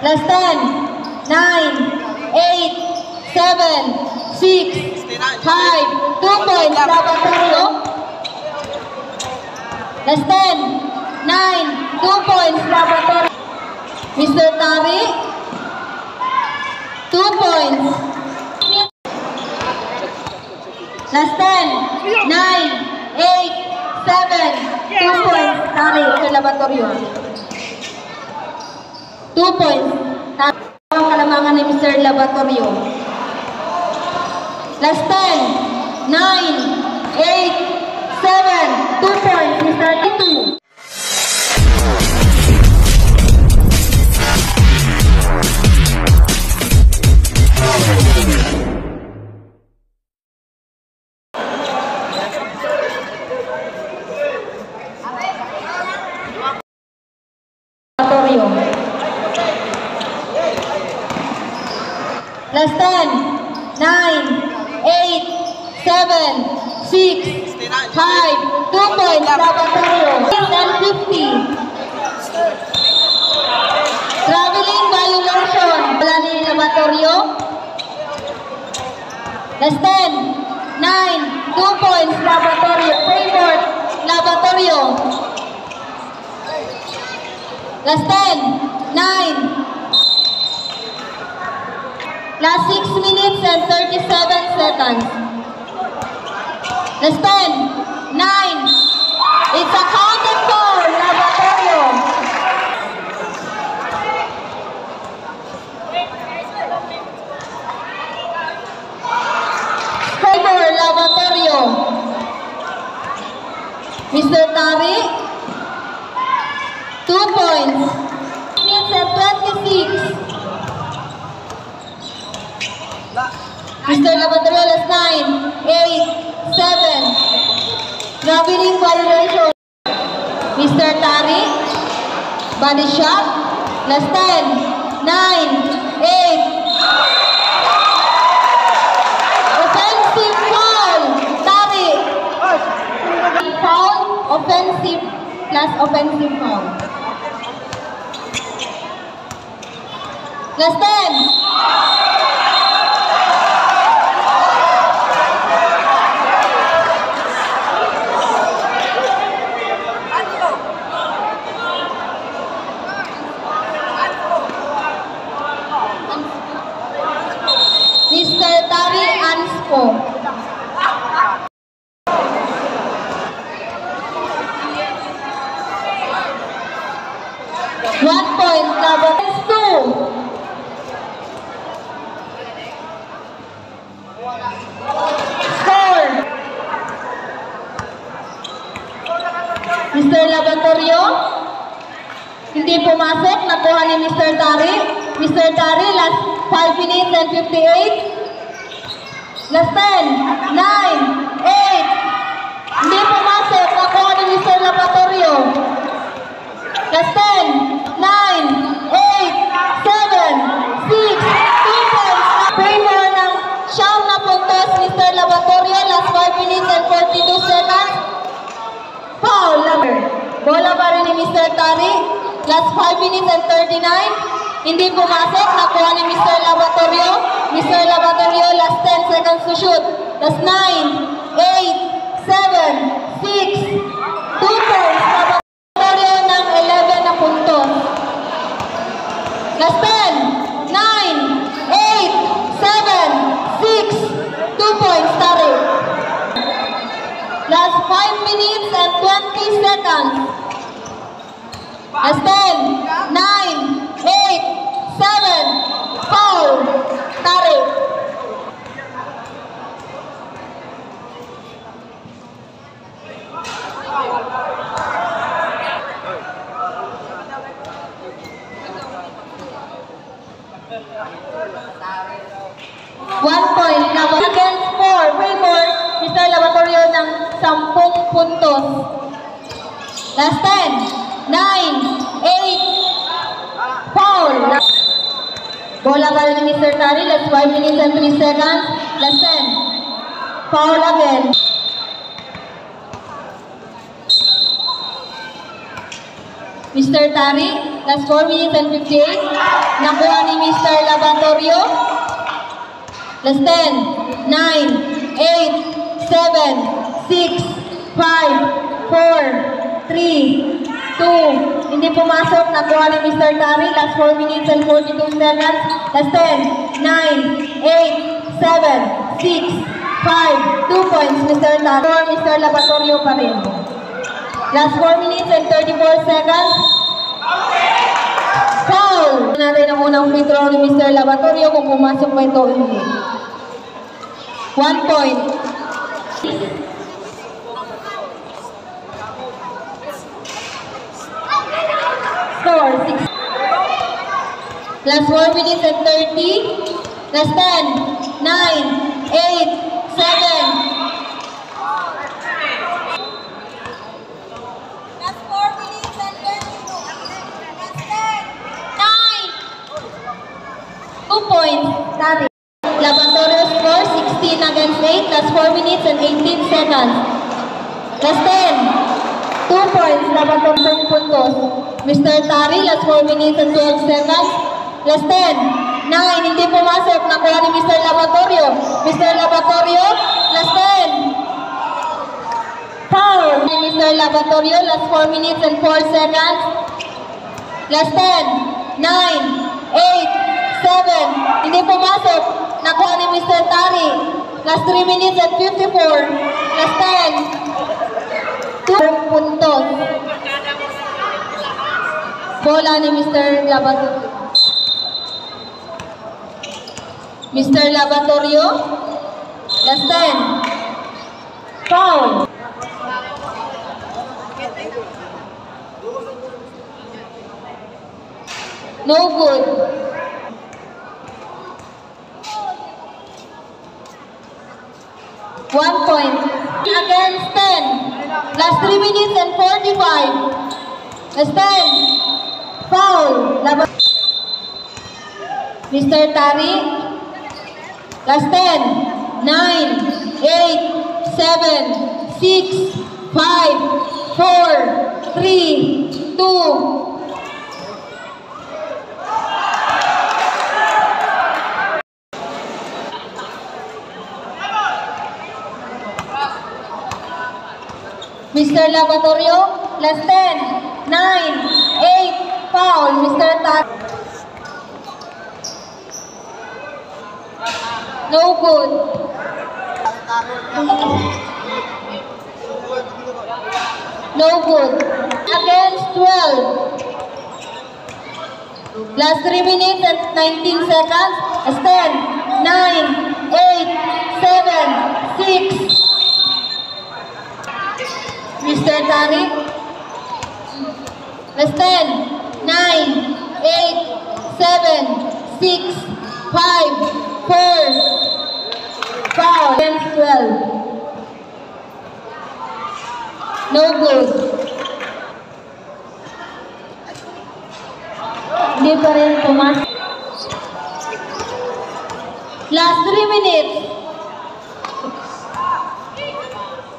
Last 10, 9, 8, 7, 6, 5, 2 points, Laboratorio. Last 10, 9, 2 points, Laboratorio. Mr. Tari, 2 points. Last 10, 9, 8, 7, 2 points, Tari, Mr. Laboratorio. 2 points. Ang kalamangan ni Mr. Laboratorio. Last 10, 9, 8, 7, 2 points, Mr. Titu. Last 10, 9, 8, 7, 6, 5, 2 points, Laboratorio. 50. Traveling violation, wala ni Laboratorio. Last 10, 9, 2 points, Laboratorio. Framework, Laboratorio. Last 10, 9. Last 6 minutes and 37 seconds. Last 10, 9. It's a counted for Laboratorio. Favor Laboratorio. Mr. Tari, 2 points. Minutes and 26. Mr. Laboratorio, last 9, 8, 7. Traveling violation. Mr. Tari, body shot. Last 10, 9, 8. Offensive foul. Tari. Foul, offensive plus offensive foul. Last 10. Mr. Tari Anspo. 1 point, Laboratorio. 2. Score. Mr. Laboratorio, hindi pumasok, nakuha ni Mr. Tari. Mr. Tari, last 5 minutes and 58. Last 10, 9, 8. Hindi pumasok, nakuha ni Mr. Laboratorio. Last 10, 9, 8, 7, 6, 2 points. Favor ng siyam na puntos, Mr. Laboratorio. Last 5 minutes and 42 seconds. Foul. Bola pa rin ni Mr. Tari. Last 5 minutes and 39. Hindi pumasok, nakuha ni Mr. Laboratorio. Mr. Laboratorio, last 10 seconds to shoot. Last 9, 8, 7, 6, 2 points. Laboratorio ng 11 na puntos. Last 10, 9, 8, 7, 6, 2 points, Tari. Last 5 minutes and 20 seconds. Last 10, 9, 8, 7, foul, Tari. One point, against 4, favor, Mr. Laboratorio ng 10 puntos. Last 10, 9, 8, foul. Bola pa rin ni Mr. Tari, last 5 minutes and 3 seconds. Last 10, foul again. Mr. Tari, Last 4 minutes and 58. Nakuha ni Mr. Lavatorio. Last 10, 9, 8, 7, 6, 5, 4, 3, 2. Hindi pumasok. Nakuha ni Mr. Tari. Last 4 minutes and 42 seconds. Last 10, 9, 8, 7, 6, 5, 2 points, Mr. Tari. Mr. Lavatorio pa rin. Last 4 minutes and 34 seconds. Foul! Natin ang unang free throw ni Mr. Lavatorio kung pumasok pa ito hindi. 1 point. Score 6. Last 4 minutes and 30. Last 10, 9, 8, 7. Last 4 minutes and 32. Last 10, 9. 2 points. Tari. Lavatorio score 16 against 8. Last 4 minutes and 18 seconds. Last 10. 2 points. Lavatorio puntos. Mr. Tari, last 4 minutes and 12 seconds. Last 10. 9. Hindi pumasok. Nakuha ni Mr. Lavatorio. Mr. Lavatorio, last 10. Foul. Ni Mr. Lavatorio, last 4 minutes and 4 seconds. Last 10. 9. 8. 7. Hindi pumasok. Nakuha ni Mr. Tari. Last 3 minutes and 54. Last 10. 2 puntos. Bola ni Mr. Lavatorio. Mr. Lavatorio. Last 10. Foul. No good. One point. Against 10. Last 3 minutes and 45. Last 10. Foul. Mr. Tari. Last 10. 9, 8, 7, 6, 5, 4, 3, 2. Mr. Lavatorio, last 10, 9, 8, foul, Mr. Tari. No good. No good. Against 12. Last 3 minutes and 19 seconds. Last 10, 9, 8, 7, 6. Mr. Tari. Last 10, 9, 8, 7, 6, 5, 4. Foul. Against 12. No good. Hindi pa rin pumasok. Last 3 minutes.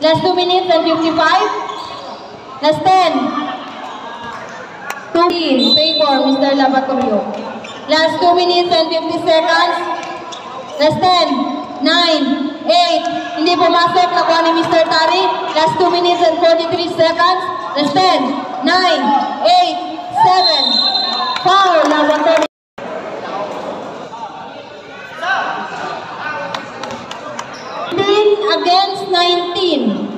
Last 2 minutes and 55. Last 10. 2 favor Mr. Lavatorio. Last 2 minutes and 50 seconds. Last 10. 9, 8. Hindi pumasok. Nakuha ni Mr. Tari. Last 2 minutes and 43 seconds. Last 10. 9, 8, 7. Foul Lavatorio. Against 19.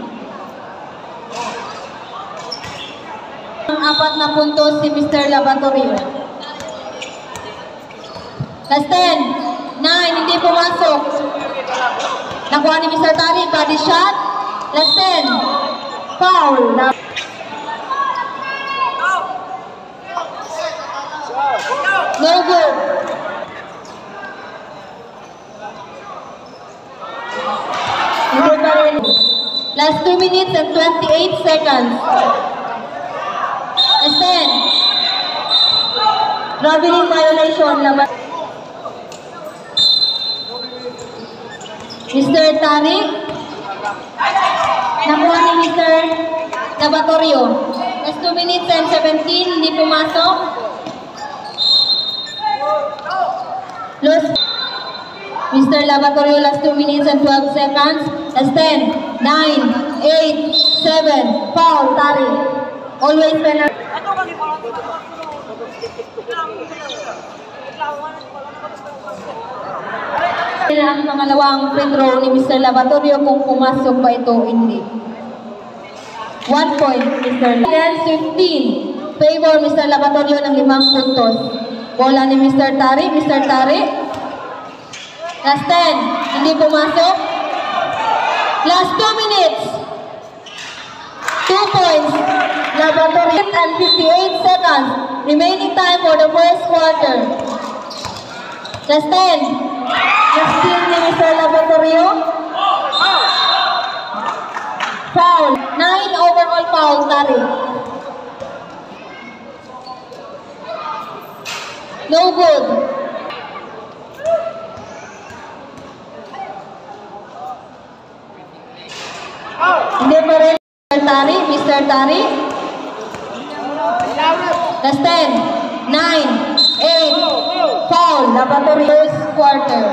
Ang 4 na puntos si Mr. Lavatorio. Last 10. 9. Hindi pumasok. Nakuha ni Mr. Tari. Body shot. Last 10. Foul. No good. Last 2 minutes and 28 seconds. Last 10. Traveling violation. Mr. Tari. Nakuha ni Mr. Lavatorio. Last 2 minutes and 17. Hindi pumasok. Last, Mr. Lavatorio, last 2 minutes and 12 seconds. Last 10, 9, 8, 7, foul, Tari. Always penalty. Ang pangalawang free throw ni Mr. Lavatorio kung pumasok pa ito o hindi. 1 point, Mr. Lavatorio. 15. Favor Mr. Lavatorio ng 5 puntos. Bola ni Mr. Tari. Mr. Tari. Last 10. Hindi pumasok. Last 2 minutes. 2 points. Lavatorio and 58 seconds. Remaining time for the first quarter. Last 10. Last steal ni Mr. Lavatorio. Foul. 9 overall foul, Tari. No good. Hindi pa rin. Mr. Tari. Last 10, 9, 8, foul. Lavatorio quarter.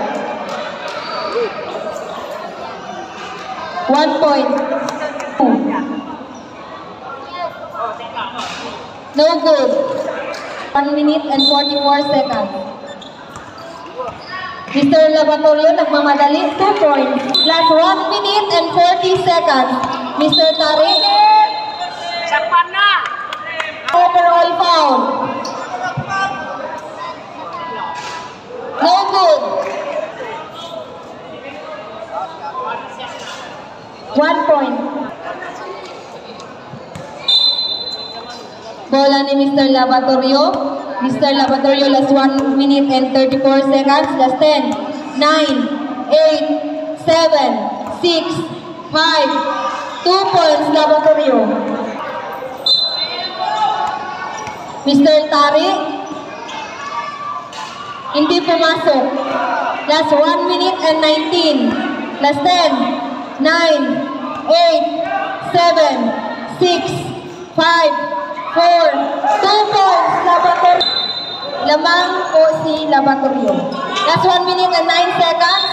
1 point. No good. 1 minute and 44 seconds. Mr. Lavatorio nagmamadali. 2 points. Last 1 minute and 40 seconds. Mr. Tari. Sakpan na! Overall foul. No good. 1 point. Bola ni Mr. Lavatorio. Mr. Lavatorio last 1 minute and 34 seconds. Last 10, 9, 8, 7, 6, 5, 2 points Lavatorio. Mr. Tari. Hindi pumasok. Last 1 minute and 19. Last 10, 9, 8, 7, 6, 5, 4, 2 points Lavatorio. Lamang po si Lavatorio. Last 1 minute and 9 seconds.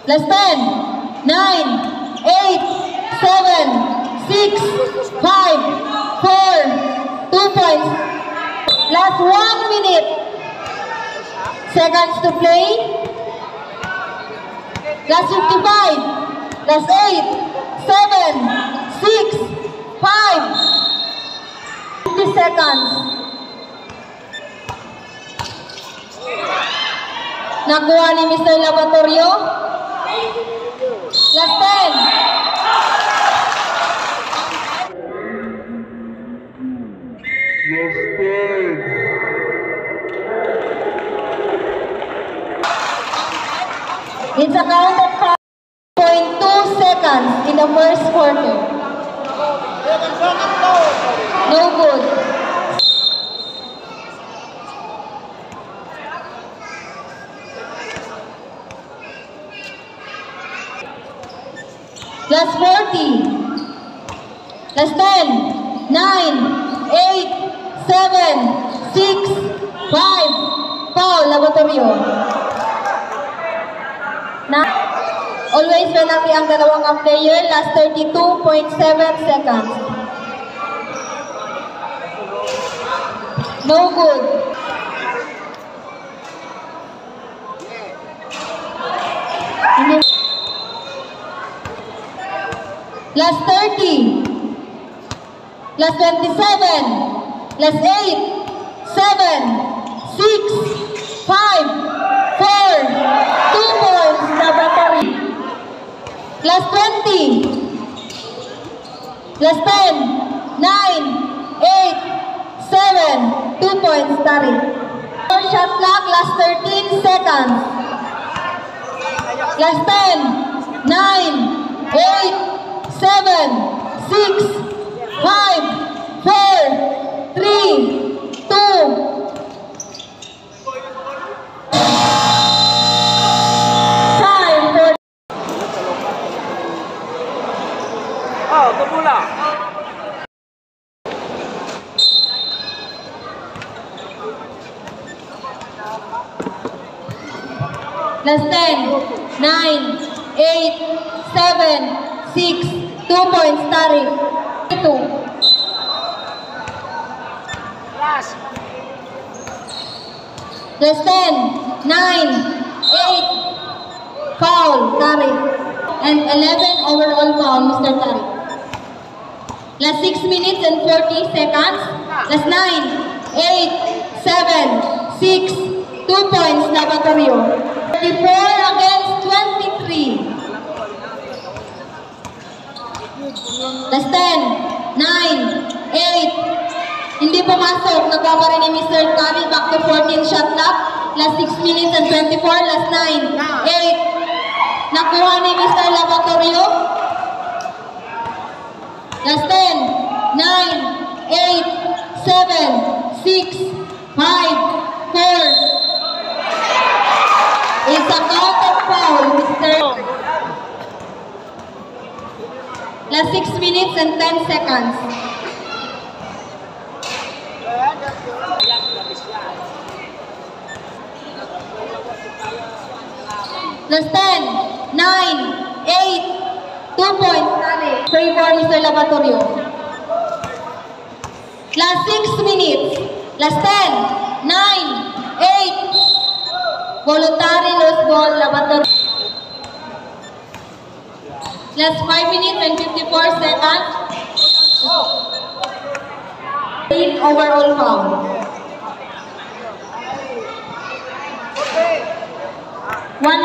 Last 10, 9, 8, 7, 6, 5, 4, 2 points. Last 1 minute. Seconds to play. Last 55. Last 8, 7, 6, 5, 50 seconds. Nakuha ni Mr. Lavatorio. Last 10. It's a count of 5.2 seconds in the first quarter. No good. Last 40. Last 10, 9, 8, 7, 6, 5. Foul, Lavatorio. Always penalty ang dalawang player. Last 32.7 seconds. No good. Last 30. Last 27. Last 8. 7. 6. 5. 4. 2 points. Lavatorio. Last 20. Last 10. 9. 8. 7. 2 points. Tari. Shot clock. Last 13 seconds. Last 10. 9. 8. 7. 6. 5. 4. 3. 2. Last 10, 9, 8, 7, 6, 2 points, Tari. 2. Last. Last 10, 9, 8, foul, Tari. And 11 overall foul, Mr. Tari. Last 6 minutes and 40 seconds. Last 9, 8, 7, 6, 2 points, Laboratorio. 34 against 23. Last 10, 9, 8, hindi pumasok. Nagawa pa rin ni Mr. Tari. Back to 14 shot clock. Last 6 minutes and 24. Last 9, 8. Nakuha ni Mr. Laboratorio. Last 10, 9, 8, 7, 6, 5, 4. It's a counter foul, Mr. Last 6 minutes and 10 seconds. Last 10, 9, 8, 2 points. Free for Mr. Laboratorio. Last 6 minutes. Last 10, 9, 8. Voluntary lost ball, Laboratorio. Last 5 minutes and 54 seconds. Overall foul. One.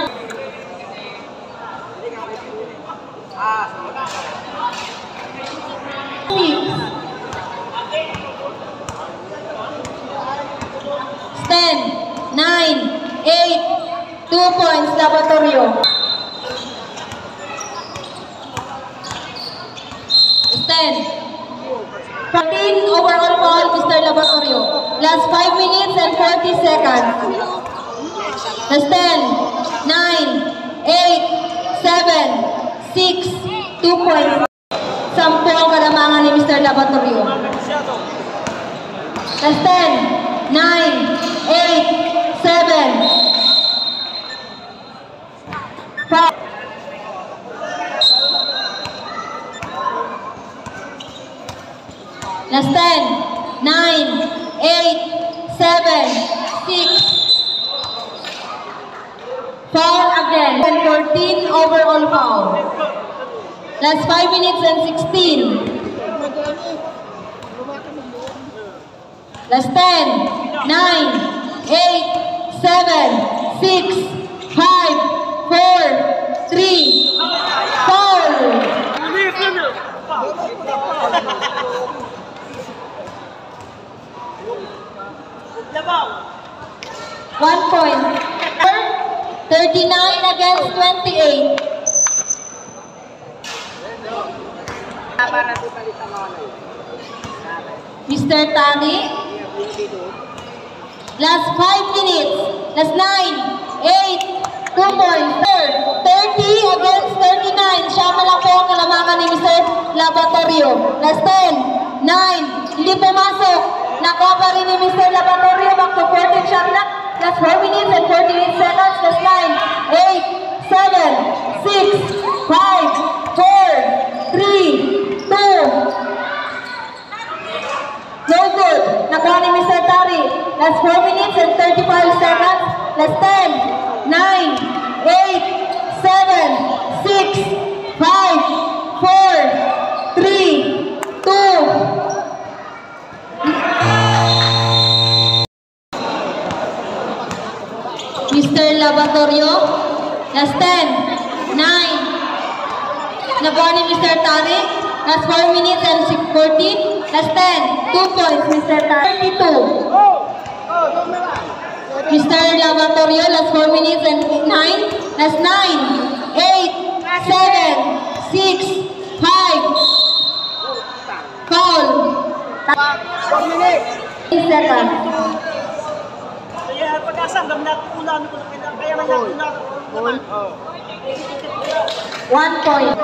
Six. 10, 9, 8, 2 points, Laboratorio. 10. 14 overall foul, Mr. Laboratorio. Last 5 minutes and 40 seconds. Last 10, 9, 8, 7, 6, 2 points. 10 ang kalamangan ni Mr. Laboratorio. Last 10, 9, 8, 7, 5. Last 10, 9, 8, 7, 6. Foul again. And 14 overall foul. Last 5 minutes and 16. Last 10, 9, 8, 7, 6, 5, 4, 3. Foul. 1 point. 39 against 28. Mr. Tani. Last 5 minutes. Last 9, 8, 2 points. 30 against 39. Siya lang po ang kalamangan ni Mr. Laboratorio. Last 10, 9, hindi pumasok. Nakuha pa rin ni Mr. Laboratorio. Back to 14 shot clock. Last 4 minutes and 48 seconds. Last 9, 8, 7, 6, 5, 4, 3, 2. No good. Nakuha ni Mr. Tari. Last 4 minutes and 35 seconds. Last 10, 9, 8, 7, 6, 5, 4, 3, 2. Mr. Laboratorio. Last 10, 9. Nakuha ni Mr. Tari. Last 4 minutes and 14. Last 10, 2 points, Mr. Tari. 32. Mr. Laboratorio, last 4 minutes and 9. Last 9, 8, 7, 6, 5. Foul. 8 seconds. 1 point.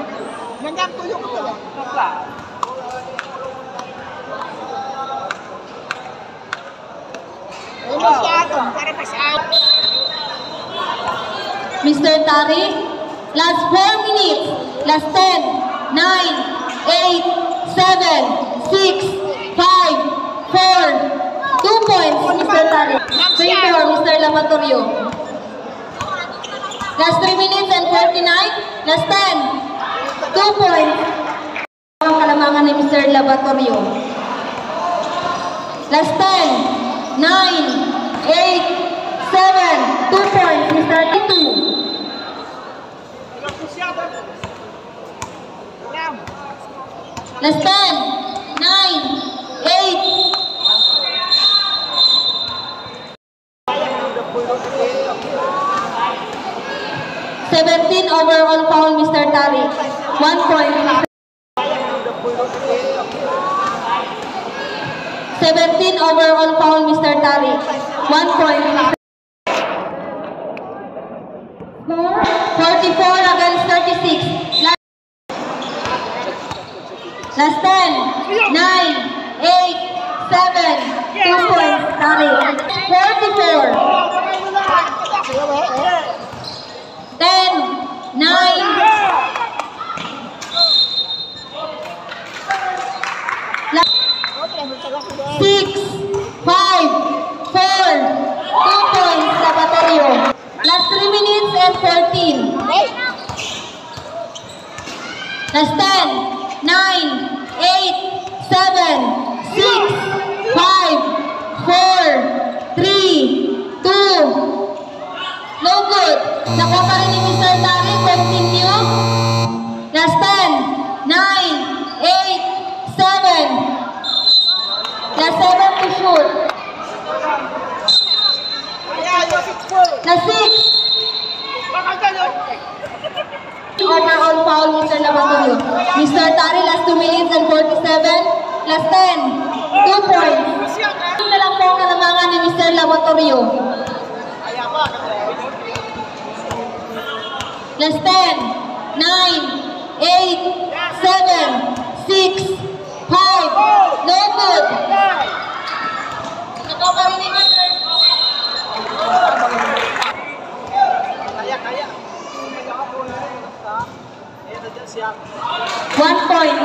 Mr. Tari. Last 4 minutes. Last 10, 9, 8, 7, 6, 5, 4, 2 points, Mr. Tari. 3-4, Mr. Lavatorio. Last 3 minutes and 49. Last 10, 2 points. Ang kalamangan ni Mr. Lavatorio. Last 10, 9, 8, 7, 2 points, Mr. Titu. Last 10, 9, 8. Overall foul, Mr. Tari. 1 point. 17 overall foul, Mr. Tari. 1 point. 44 against 36. Last 10, 9, 8, 7, 2 points, Tari. 44. 10, 9, 6, 5, 4, 2 points, Lavatorio. Last 3 minutes and 14. Last 10, 9, 8, 7, 6, 5, 4, 3, 2. No good. Nakuha pa rin ni Mr. Tari. Continue. Last 10, 9, 8, 7. Last 7 to shoot. Last 6. Overall foul, Mr. Lavatorio. Mr. Tari, last 2 minutes and 47. Last 10. 2 points. Ito na lang po ang kalamangan ni Mr. Lavatorio. Last 10, 9, 8, 7, 6, 5. No good. Ikaw pa rin naman, sir. Kaya. 1 point.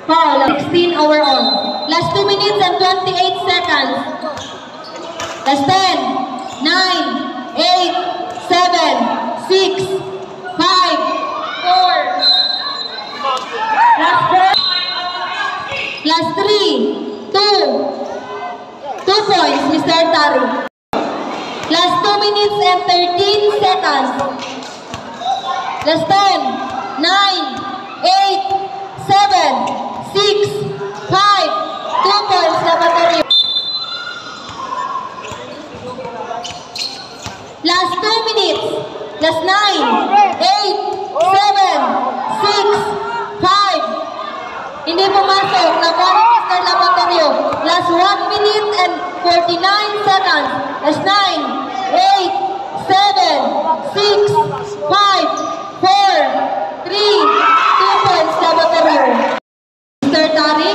Foul, 16 overall. Last 2 minutes and 28 seconds. Last 10, 9, 8, 7, 6, 5, 4. Last 4. Last 3, 2. 2 points, Mr. Tari. Last 2 minutes and 13 seconds. Last 10, 9, 8, 7, 6, 5, 2 points, Lavatorio. Last 2 minutes. Last 9, 8, 7, 6, 5. Hindi pumasok. Nakuha ni Mr. Lavatorio. Last 1 minute and 49 seconds. Last 9, 8, 7, 6, 5, 4, 3, 2 points, Lavatorio. Mr. Tari.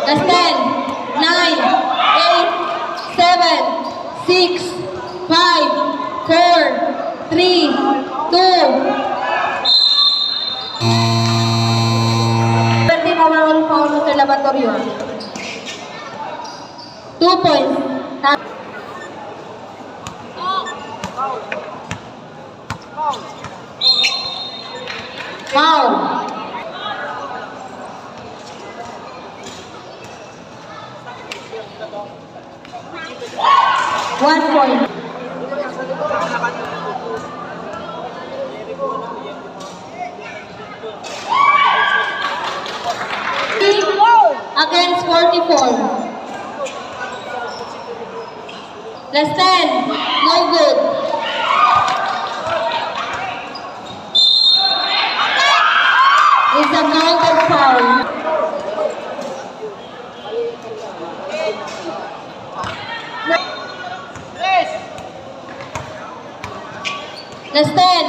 Last 10, 9, 8, 7, 6, 5, 4, 3, 2. 13 overall foul, Mr. Lavatorio. 2 points. Foul. One point. Against 44. Last 10. No good. It's a counter foul. Last 10,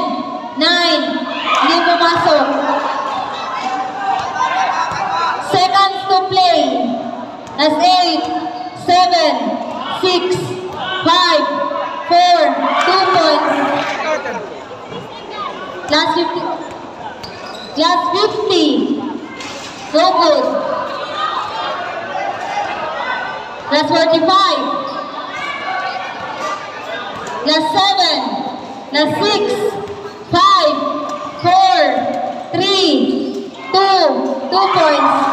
9, Last 8, 7, 6, 5, 4, 2 points. Last 50. Last 50. So good. Last 45. Last 7. Last 6. 5, 4, 3, 2 points.